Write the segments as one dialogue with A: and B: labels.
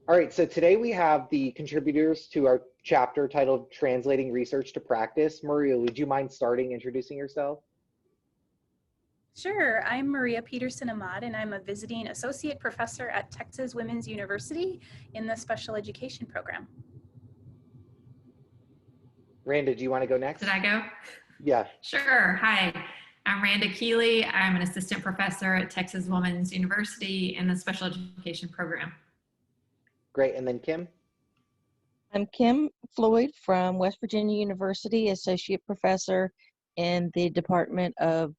A: All right, so today we have the contributors to our chapter titled Translating Research to Practice. Maria, would you mind starting introducing yourself?
B: Sure, I'm Maria Peterson-Ahmad, and I'm a visiting associate professor at Texas Women's University in the special education program.
A: Randa, do you want to go next?
C: Did I go?
A: Yeah.
C: Sure. Hi, I'm Randa Keeley. I'm an assistant professor at Texas Women's University in the special education program.
A: Great, and then Kim?
D: I'm Kim Floyd from West Virginia University, associate professor in the Department of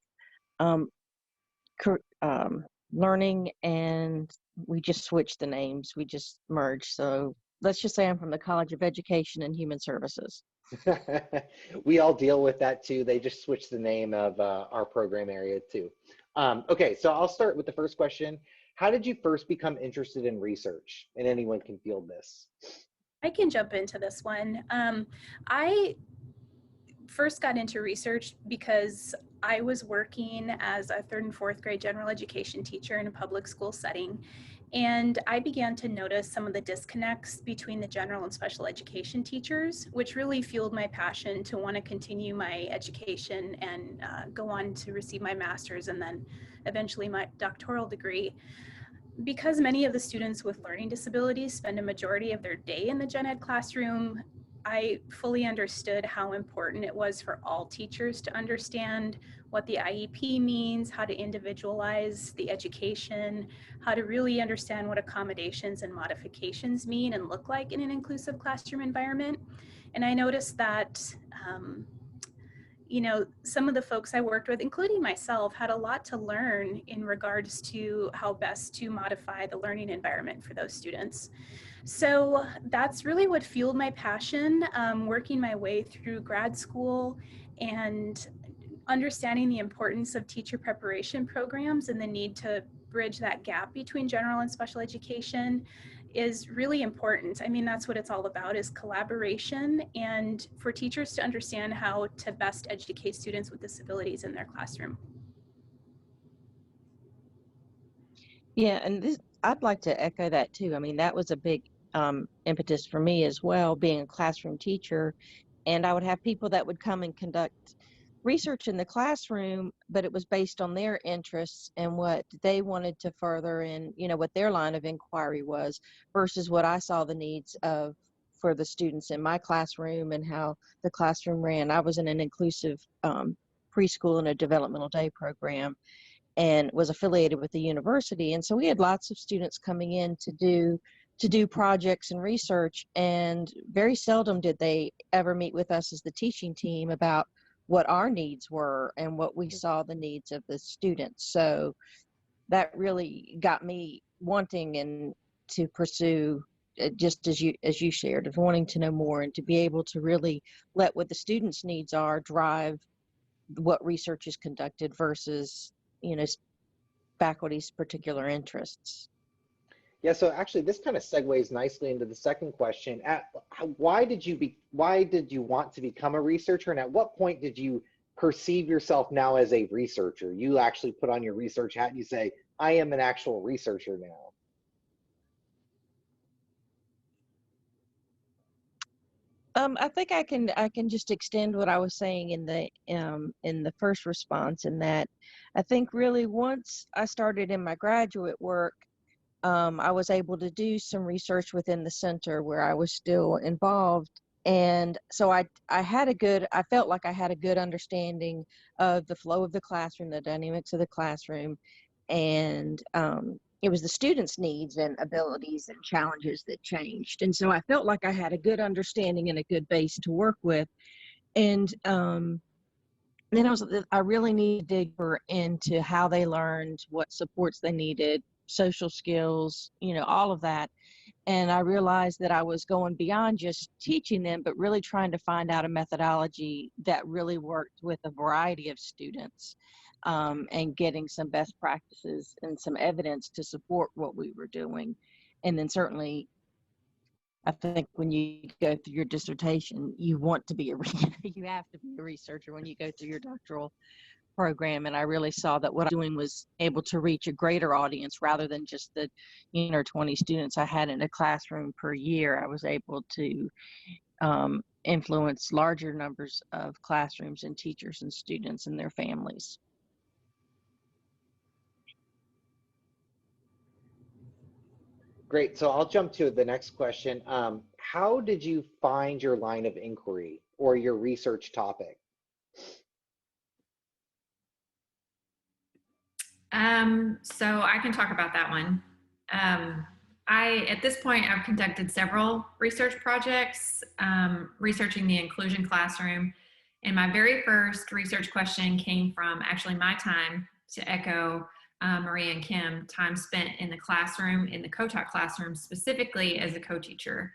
D: Learning, and we just switched the names. We just merged. So let's just say I'm from the College of Education and Human Services.
A: We all deal with that too. They just switched the name of our program area too. Okay, so I'll start with the first question. How did you first become interested in research? And anyone can field this.
B: I can jump into this one. I first got into research because I was working as a 3rd and 4th grade general education teacher in a public school setting. And I began to notice some of the disconnects between the general and special education teachers, which really fueled my passion to want to continue my education and go on to receive my master's and then eventually my doctoral degree. Because many of the students with learning disabilities spend a majority of their day in the gen ed classroom, I fully understood how important it was for all teachers to understand what the IEP means, how to individualize the education, how to really understand what accommodations and modifications mean and look like in an inclusive classroom environment. And I noticed that some of the folks I worked with, including myself, had a lot to learn in regards to how best to modify the learning environment for those students. So that's really what fueled my passion, working my way through grad school and understanding the importance of teacher preparation programs and the need to bridge that gap between general and special education is really important. I mean, that's what it's all about, is collaboration, and for teachers to understand how to best educate students with disabilities in their classroom.
D: Yeah, and I'd like to echo that too. I mean, that was a big impetus for me as well, being a classroom teacher. And I would have people that would come and conduct research in the classroom, but it was based on their interests and what they wanted to further and, what their line of inquiry was versus what I saw the needs of for the students in my classroom and how the classroom ran. I was in an inclusive preschool and a developmental day program and was affiliated with the university. And so we had lots of students coming in to do projects and research, and very seldom did they ever meet with us as the teaching team about what our needs were and what we saw the needs of the students. So that really got me wanting and to pursue, just as you shared, of wanting to know more and to be able to really let what the students' needs are drive what research is conducted versus faculty's particular interests.
A: Yeah, so actually this kind of segues nicely into the second question. Why did you want to become a researcher, and at what point did you perceive yourself now as a researcher? You actually put on your research hat and you say, I am an actual researcher now.
D: I think I can just extend what I was saying in the first response, in that I think really once I started in my graduate work, I was able to do some research within the center where I was still involved. And so I felt like I had a good understanding of the flow of the classroom, the dynamics of the classroom, and it was the students' needs and abilities and challenges that changed. And so I felt like I had a good understanding and a good base to work with. And then I really needed to dig deeper into how they learned, what supports they needed, social skills, all of that. And I realized that I was going beyond just teaching them, but really trying to find out a methodology that really worked with a variety of students, and getting some best practices and some evidence to support what we were doing. And then certainly, I think when you go through your dissertation, you want to be you have to be a researcher when you go through your doctoral program, and I really saw that what I was doing was able to reach a greater audience rather than just the 20 students I had in a classroom per year. I was able to influence larger numbers of classrooms and teachers and students and their families.
A: Great. So I'll jump to the next question. How did you find your line of inquiry or your research topic?
C: So I can talk about that one. At this point, I've conducted several research projects, researching the inclusion classroom. And my very first research question came from actually my time, to echo Maria and Kim, time spent in the classroom, in the co-taught classroom, specifically as a co-teacher.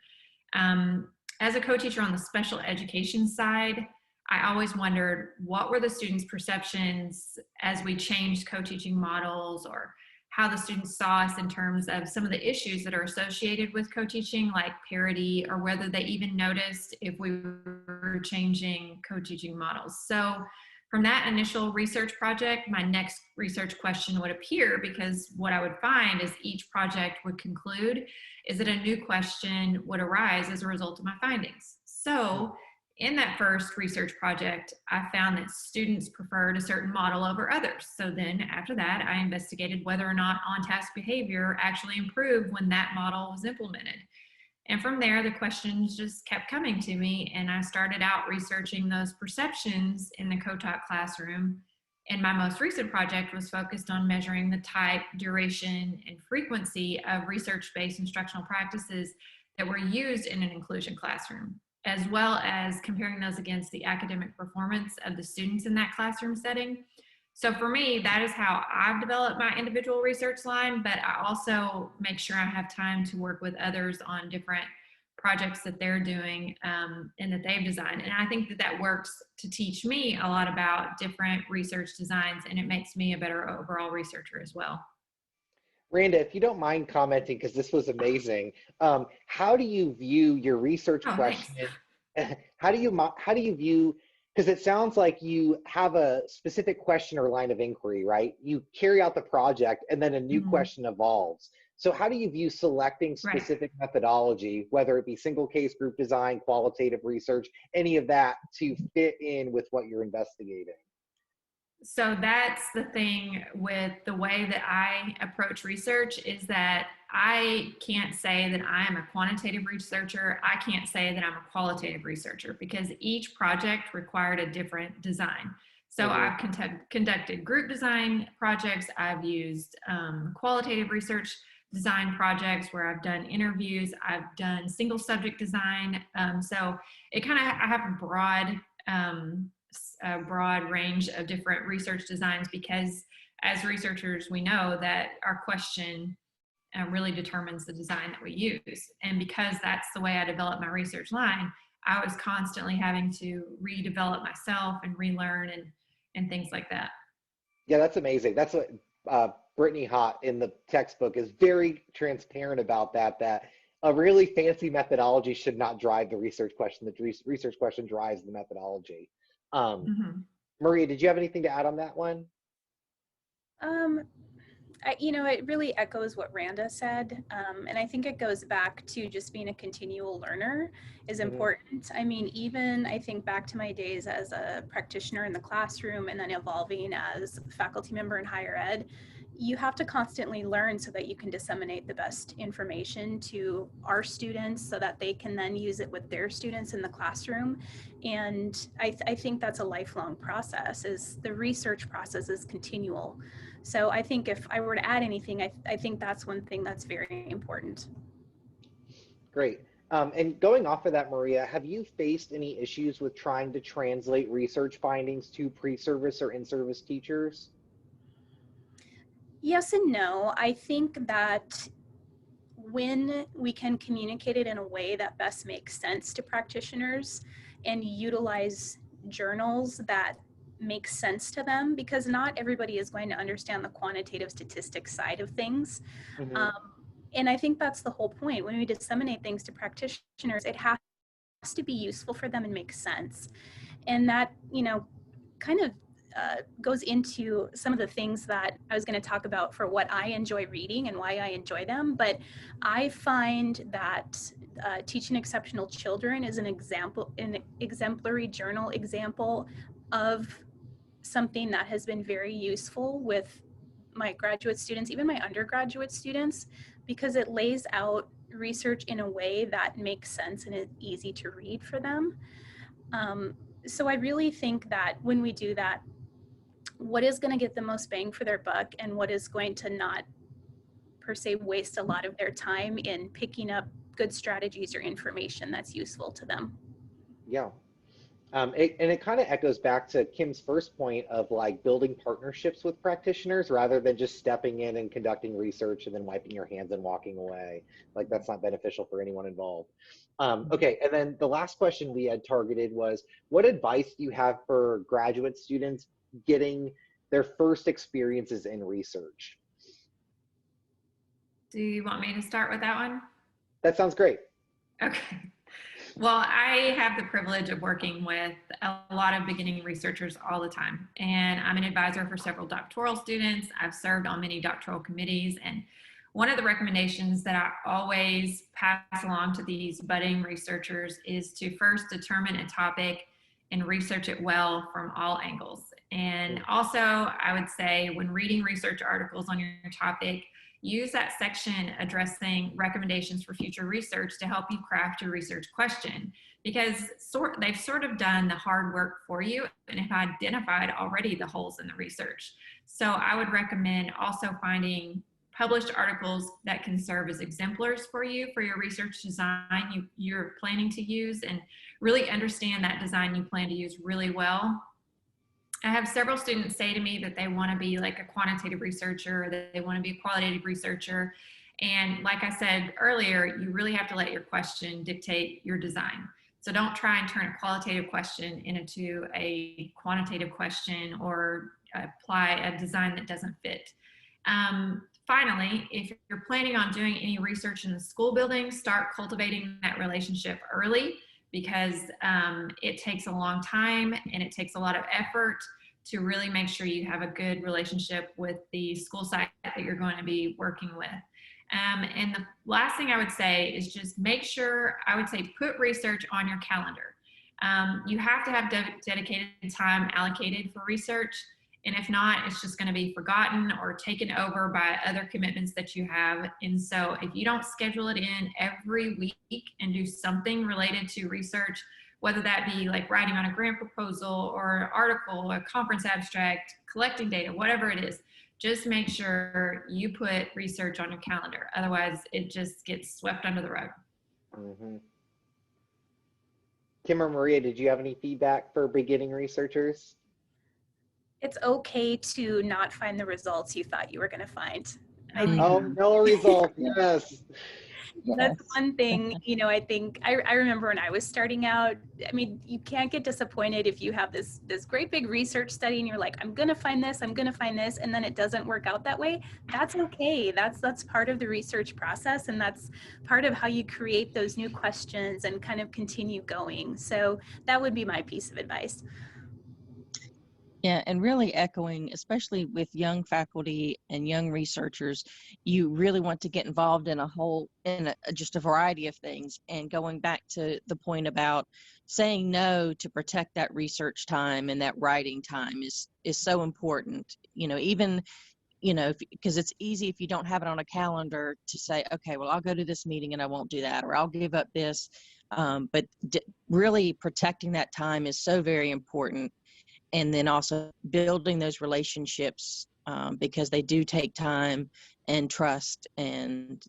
C: As a co-teacher on the special education side, I always wondered what were the students' perceptions as we changed co-teaching models, or how the students saw us in terms of some of the issues that are associated with co-teaching, like parity, or whether they even noticed if we were changing co-teaching models. So from that initial research project, my next research question would appear, because what I would find is each project would conclude is that a new question would arise as a result of my findings. So in that first research project, I found that students preferred a certain model over others. So then after that, I investigated whether or not on-task behavior actually improved when that model was implemented. And from there, the questions just kept coming to me, and I started out researching those perceptions in the co-taught classroom. And my most recent project was focused on measuring the type, duration, and frequency of research-based instructional practices that were used in an inclusion classroom, as well as comparing those against the academic performance of the students in that classroom setting. So for me, that is how I've developed my individual research line, but I also make sure I have time to work with others on different projects that they're doing and that they've designed. And I think that that works to teach me a lot about different research designs, and it makes me a better overall researcher as well.
A: Randa, if you don't mind commenting, because this was amazing, how do you view your research question? How do you view, because it sounds like you have a specific question or line of inquiry, right? You carry out the project and then a new question evolves. So how do you view selecting specific methodology, whether it be single case, group design, qualitative research, any of that, to fit in with what you're investigating?
C: So that's the thing with the way that I approach research, is that I can't say that I am a quantitative researcher. I can't say that I'm a qualitative researcher, because each project required a different design. So I've conducted group design projects. I've used qualitative research design projects where I've done interviews. I've done single subject design. So it kind of, I have a broad range of different research designs, because as researchers, we know that our question really determines the design that we use. And because that's the way I developed my research line, I was constantly having to redevelop myself and relearn and things like that.
A: Yeah, that's amazing. That's what Brittany Hott in the textbook is very transparent about, that a really fancy methodology should not drive the research question. The research question drives the methodology. Maria, did you have anything to add on that one?
B: It really echoes what Randa said. And I think it goes back to just being a continual learner is important. I mean, even I think back to my days as a practitioner in the classroom and then evolving as a faculty member in higher ed, you have to constantly learn so that you can disseminate the best information to our students so that they can then use it with their students in the classroom. And I think that's a lifelong process. Is the research process is continual. So I think if I were to add anything, I think that's one thing that's very important.
A: Great. And going off of that, Maria, have you faced any issues with trying to translate research findings to pre-service or in-service teachers?
B: Yes and no. I think that when we can communicate it in a way that best makes sense to practitioners and utilize journals that make sense to them, because not everybody is going to understand the quantitative statistics side of things. And I think that's the whole point. When we disseminate things to practitioners, it has to be useful for them and make sense. And that, kind of goes into some of the things that I was going to talk about for what I enjoy reading and why I enjoy them. But I find that Teaching Exceptional Children is an exemplary journal example of something that has been very useful with my graduate students, even my undergraduate students, because it lays out research in a way that makes sense and is easy to read for them. So I really think that when we do that, what is going to get the most bang for their buck and what is going to not per se waste a lot of their time in picking up good strategies or information that's useful to them.
A: Yeah. And it kind of echoes back to Kim's first point of like building partnerships with practitioners rather than just stepping in and conducting research and then wiping your hands and walking away. Like that's not beneficial for anyone involved. Okay, and then the last question we had targeted was, what advice do you have for graduate students getting their first experiences in research?
C: Do you want me to start with that one?
A: That sounds great.
C: Okay. Well, I have the privilege of working with a lot of beginning researchers all the time, and I'm an advisor for several doctoral students. I've served on many doctoral committees, and one of the recommendations that I always pass along to these budding researchers is to first determine a topic and research it well from all angles. And also, I would say when reading research articles on your topic, use that section addressing recommendations for future research to help you craft your research question, because they've sort of done the hard work for you and have identified already the holes in the research. So I would recommend also finding published articles that can serve as exemplars for you for your research design you're planning to use, and really understand that design you plan to use really well. I have several students say to me that they want to be like a quantitative researcher, or that they want to be a qualitative researcher. And like I said earlier, you really have to let your question dictate your design. So don't try and turn a qualitative question into a quantitative question or apply a design that doesn't fit. Finally, if you're planning on doing any research in the school building, start cultivating that relationship early, because it takes a long time and it takes a lot of effort to really make sure you have a good relationship with the school site that you're going to be working with. And the last thing I would say is just make sure, I would say, put research on your calendar. You have to have dedicated time allocated for research. And if not, it's just going to be forgotten or taken over by other commitments that you have. And so if you don't schedule it in every week and do something related to research, whether that be like writing on a grant proposal or an article, a conference abstract, collecting data, whatever it is, just make sure you put research on your calendar. Otherwise, it just gets swept under the rug.
A: Mm-hmm. Kim or Maria, did you have any feedback for beginning researchers?
B: It's okay to not find the results you thought you were going to find.
A: Oh, no result, yes.
B: That's one thing, you know, I think I remember when I was starting out, I mean, you can't get disappointed if you have this great big research study and you're like, I'm going to find this, and then it doesn't work out that way. That's okay. That's part of the research process, and that's part of how you create those new questions and kind of continue going. So that would be my piece of advice.
D: Yeah, and really echoing, especially with young faculty and young researchers, you really want to get involved in just a variety of things. And going back to the point about saying no to protect that research time and that writing time is so important. You know, even, you know, because it's easy if you don't have it on a calendar to say, okay, well, I'll go to this meeting and I won't do that, or I'll give up this. But really protecting that time is so very important. And then also building those relationships, because they do take time and trust. And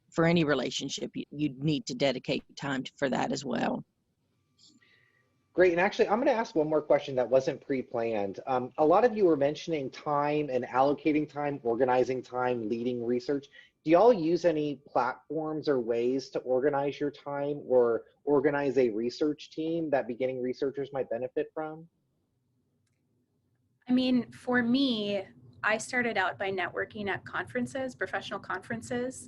D: for any relationship, you need to dedicate time for that as well.
A: Great. And actually, I'm going to ask one more question that wasn't pre-planned. A lot of you were mentioning time and allocating time, organizing time, leading research. Do y'all use any platforms or ways to organize your time or organize a research team that beginning researchers might benefit from?
B: I mean, for me, I started out by networking at conferences, professional conferences,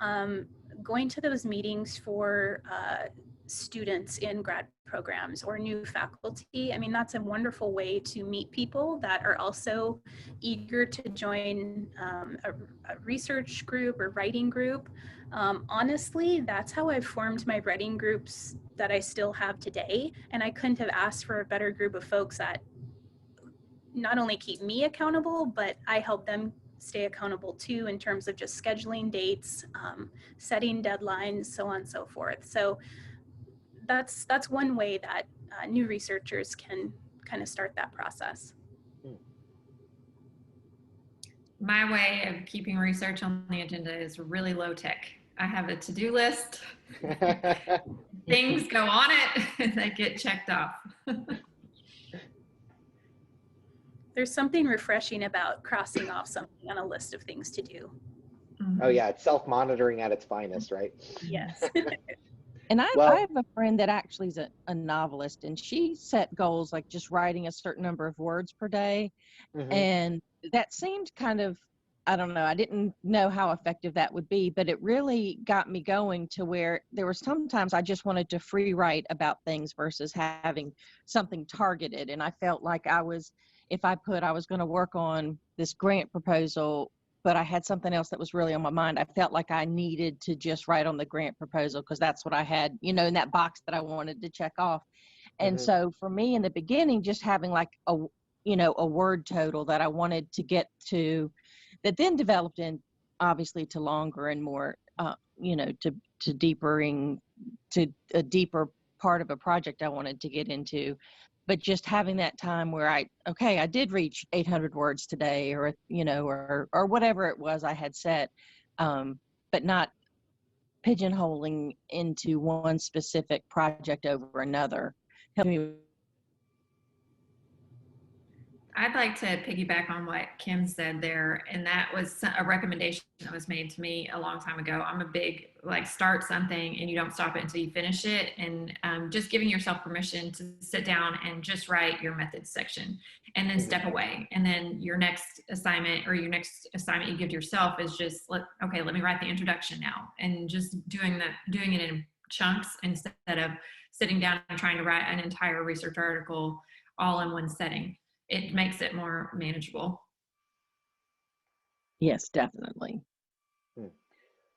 B: going to those meetings for students in grad programs or new faculty. I mean, that's a wonderful way to meet people that are also eager to join a research group or writing group. Honestly, that's how I've formed my writing groups that I still have today. And I couldn't have asked for a better group of folks that not only keep me accountable, but I help them stay accountable too, in terms of just scheduling dates, setting deadlines, so on and so forth. So that's one way that new researchers can kind of start that process.
C: My way of keeping research on the agenda is really low tech. I have a to-do list. Things go on it and they get checked off.
B: There's something refreshing about crossing off something on a list of things to do.
A: Oh yeah, it's self-monitoring at its finest, right?
B: Yes.
D: And I
A: Well,
D: have a friend that actually is a novelist, and she set goals like just writing a certain number of words per day. And that seemed kind of, I don't know, I didn't know how effective that would be, but it really got me going to where there were sometimes I just wanted to free write about things versus having something targeted. And I felt like if I was going to work on this grant proposal, but I had something else that was really on my mind, I felt like I needed to just write on the grant proposal because that's what I had, in that box that I wanted to check off. And so for me in the beginning, just having like a word total that I wanted to get to, that then developed in obviously to longer and more, to a deeper part of a project I wanted to get into. But just having that time where I did reach 800 words today, or whatever it was I had set, but not pigeonholing into one specific project over another. Help me.
C: I'd like to piggyback on what Kim said there, and that was a recommendation that was made to me a long time ago. I'm a big, start something and you don't stop it until you finish it, and just giving yourself permission to sit down and just write your methods section and then step away. And then your next assignment you give to yourself is just, let me write the introduction now, and just doing it in chunks instead of sitting down and trying to write an entire research article all in one setting. It makes it more manageable.
D: Yes, definitely.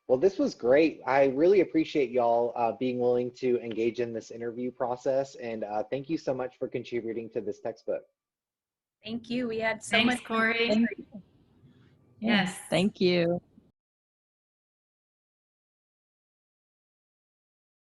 A: Well, this was great. I really appreciate y'all being willing to engage in this interview process, and thank you so much for contributing to this textbook.
B: Thank you. We had so
C: Thanks,
B: much.
C: Corey.
D: Yes, thank you.